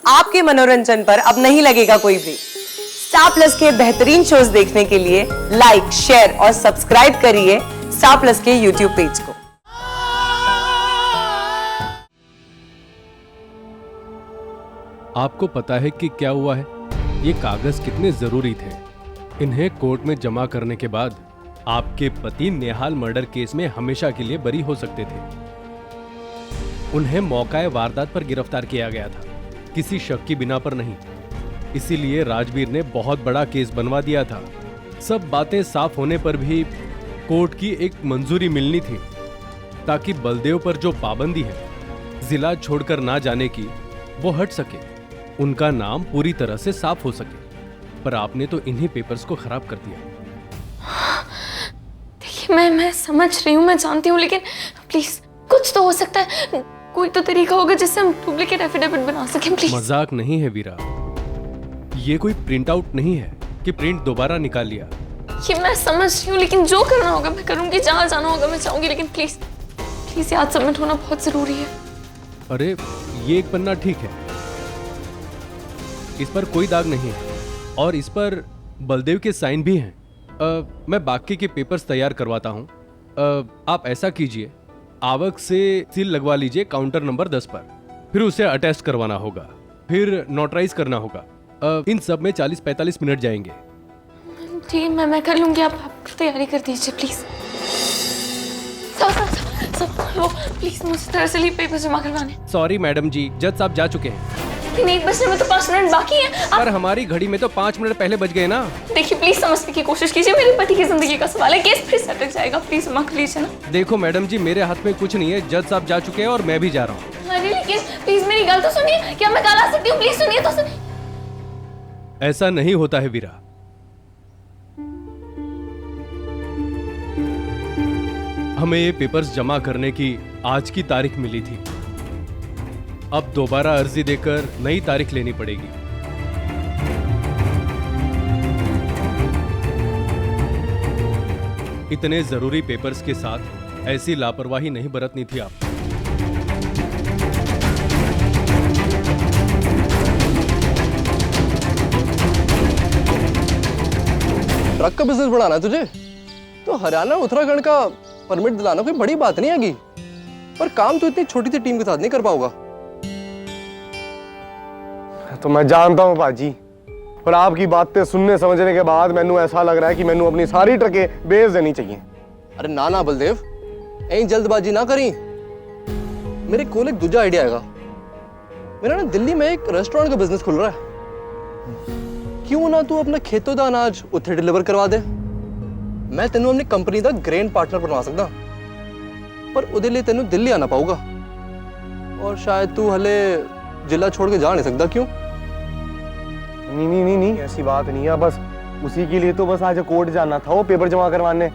आपके मनोरंजन पर अब नहीं लगेगा कोई ब्रेक। स्टार प्लस के बेहतरीन शोज देखने के लिए लाइक, शेयर और सब्सक्राइब करिए स्टार प्लस के यूट्यूब पेज को। आपको पता है कि क्या हुआ है? ये कागज कितने जरूरी थे। इन्हें कोर्ट में जमा करने के बाद आपके पति नेहाल मर्डर केस में हमेशा के लिए बरी हो सकते थे। उन्हें मौकाए वारदात पर गिरफ्तार किया गया था, किसी शक की बिना पर नहीं। इसीलिए राजवीर ने बहुत बड़ा केस बनवा दिया था। सब बातें साफ होने पर भी कोर्ट की एक मंजूरी मिलनी थी ताकि बलदेव पर जो पाबंदी है जिला छोड़कर ना जाने की, वो हट सके, उनका नाम पूरी तरह से साफ हो सके। पर आपने तो इन्हीं पेपर्स को खराब कर दिया। देखिए मैं समझ रही हूँ, मैं जानती हूँ, लेकिन प्लीज कुछ तो हो सकता है, कोई तो तरीका होगा जिससे हम डुप्लीकेट एफिडेविट बना सकें। प्लीज। मजाक नहीं है वीरा, ये कोई प्रिंट आउट नहीं है कि प्रिंट दोबारा निकाल लिया। ये मैं समझ रही हूँ, लेकिन जो करना होगा मैं करूंगी, जहाँ जाना होगा मैं जाऊंगी, लेकिन प्लीज प्लीज आज सबमिट होना बहुत जरूरी है। अरे ये एक पन्ना ठीक है, इस पर कोई दाग नहीं है और इस पर बलदेव के साइन भी हैं। मैं बाकी के पेपर्स तैयार करवाता हूँ। आप ऐसा कीजिए, आवक से सील लगवा लीजिए काउंटर नंबर 10 पर, फिर उसे अटेस्ट करवाना होगा, फिर नोटराइज करना होगा। इन सब में 40-45 मिनट जाएंगे। ठीक है, मैं कर लूंगी, आप तैयारी कर दीजिए प्लीज। वो प्लीज मुझे दरअसल ये पेपर जमा करवाने। सॉरी मैडम जी, जज साहब जा चुके हैं। लेकिन 1 बजने में तो 5 मिनट बाकी है। पर हमारी घड़ी में तो 5 मिनट पहले बज गए ना। देखिए प्लीज समझने की कोशिश कीजिए, मेरे पति की जिंदगी का सवाल है, केस फिर सटक जाएगा, प्लीज क्षमा कर लीजिए ना। देखो मैडम जी, मेरे हाथ में कुछ नहीं है, जज साहब जा चुके हैं और मैं भी जा रहा हूँ। अरे लेकिन प्लीज मेरी गल तो सुनिए, क्या मैं कल आ सकती हूँ? प्लीज सुनिए तो सुनिए। ऐसा नहीं होता है वीरा। हमें ये पेपर्स जमा करने की आज की तारीख मिली थी, अब दोबारा अर्जी देकर नई तारीख लेनी पड़ेगी। इतने जरूरी पेपर्स के साथ ऐसी लापरवाही नहीं बरतनी थी आप। ट्रक का बिजनेस बढ़ाना है तुझे, तो हरियाणा उत्तराखंड का परमिट दिलाना कोई बड़ी बात नहीं आगी, पर काम तो इतनी छोटी सी टीम के साथ नहीं कर पाऊंगा। तो मैं जानता हूं बाजी, पर आपकी बातें सुनने समझने के बाद मैनू ऐसा लग रहा है कि मैनू अपनी सारी ट्रकें बेच देनी चाहिए। अरे ना ना बलदेव, यही जल्दबाजी ना करी। मेरे को एक दूसरा आइडिया आएगा। मेरा ना दिल्ली में एक रेस्टोरेंट का बिजनेस खुल रहा है, क्यों ना तू अपना खेतों का अनाज उत्थे डिलीवर करवा दे। मैं तेनू अपनी कंपनी का ग्रेन पार्टनर बनवा सकता, पर उदे लिए तेनू दिल्ली आना पाऊगा, और शायद तू हले जिला छोड़ के जा नहीं सकता। क्यों? नहीं, ऐसी बात नहीं है। बस उसी के लिए तो बस आज कोर्ट जाना था, वो पेपर जमा करवाने,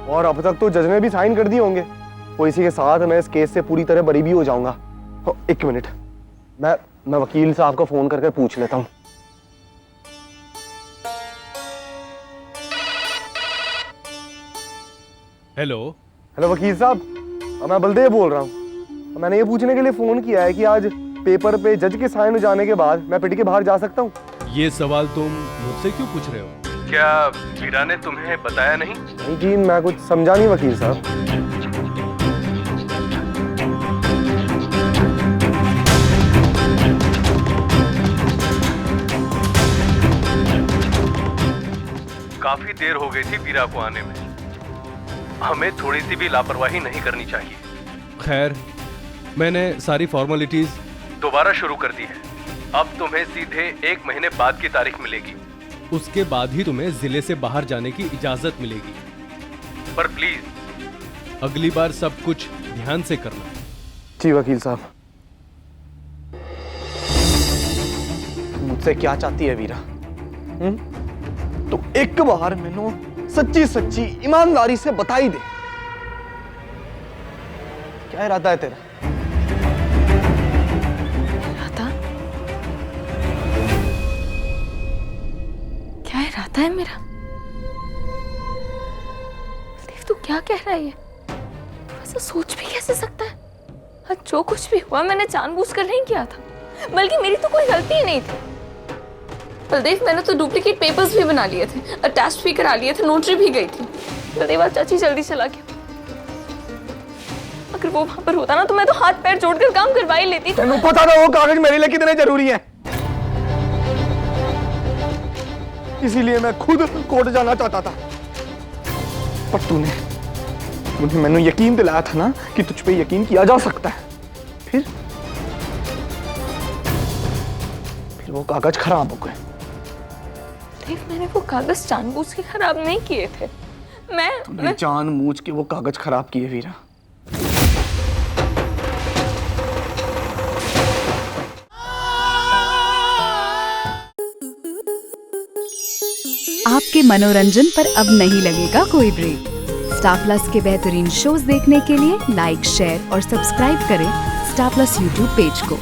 और अब तक तो जज ने भी साइन कर दिए होंगे। तो इसी के साथ मैं इस केस से पूरी तरह बरी भी हो जाऊंगा। तो 1 मिनट, मैं वकील साहब को फोन करके पूछ लेता हूँ। हेलो वकील साहब, मैं बलदेव बोल रहा हूँ। मैंने ये पूछने के लिए फोन किया है कि आज पेपर पे जज के साइन हो जाने के बाद मैं पिट के बाहर जा सकता हूँ? ये सवाल तुम मुझसे क्यों पूछ रहे हो? क्या वीरा ने तुम्हें बताया नहीं? नहीं जी, मैं कुछ समझा नहीं वकील साहब। काफी देर हो गई थी वीरा को आने में, हमें थोड़ी सी भी लापरवाही नहीं करनी चाहिए। खैर, मैंने सारी फॉर्मेलिटीज दोबारा शुरू कर दी है। अब तुम्हें सीधे 1 महीने बाद की तारीख मिलेगी, उसके बाद ही तुम्हें जिले से बाहर जाने की इजाजत मिलेगी। पर प्लीज अगली बार सब कुछ ध्यान से करना। जी वकील साहब। मुझसे क्या चाहती है वीरा? तो एक बार मैनू सच्ची सच्ची ईमानदारी से बता ही दे, क्या इरादा है तेरा? क्या इरादा है मेरा? देव तू क्या कह रहा है? ये तू ऐसा सोच भी कैसे सकता है? जो कुछ भी हुआ मैंने जानबूझकर नहीं किया था। बल्कि मेरी तो कोई गलती ही नहीं थी। बलदेव, मैंने तो डुप्लीकेट पेपर्स भी बना लिए थे, अटैच भी करा लिए थे, नोटरी भी गई थी। बलदेव, चाची जल्दी चला गया। अगर वो वहां पर होता ना तो मैं तो हाथ पैर जोड़कर काम करवा ही लेती। तेनू पता था वो कागज मेरे लिए कितने जरूरी है, इसीलिए मैं खुद कोर्ट जाना चाहता था। पर तूने मैंने यकीन दिलाया था ना कि तुझ पे यकीन किया जा सकता है, फिर वो कागज खराब हो गए। देव, मैंने वो कागज जानबूझ के खराब नहीं किए थे। मैं जानबूझ के वो कागज खराब किए वीरा। आपके मनोरंजन पर अब नहीं लगेगा कोई ब्रेक। स्टार प्लस के बेहतरीन शोज देखने के लिए लाइक, शेयर और सब्सक्राइब करें स्टार प्लस यूट्यूब पेज को।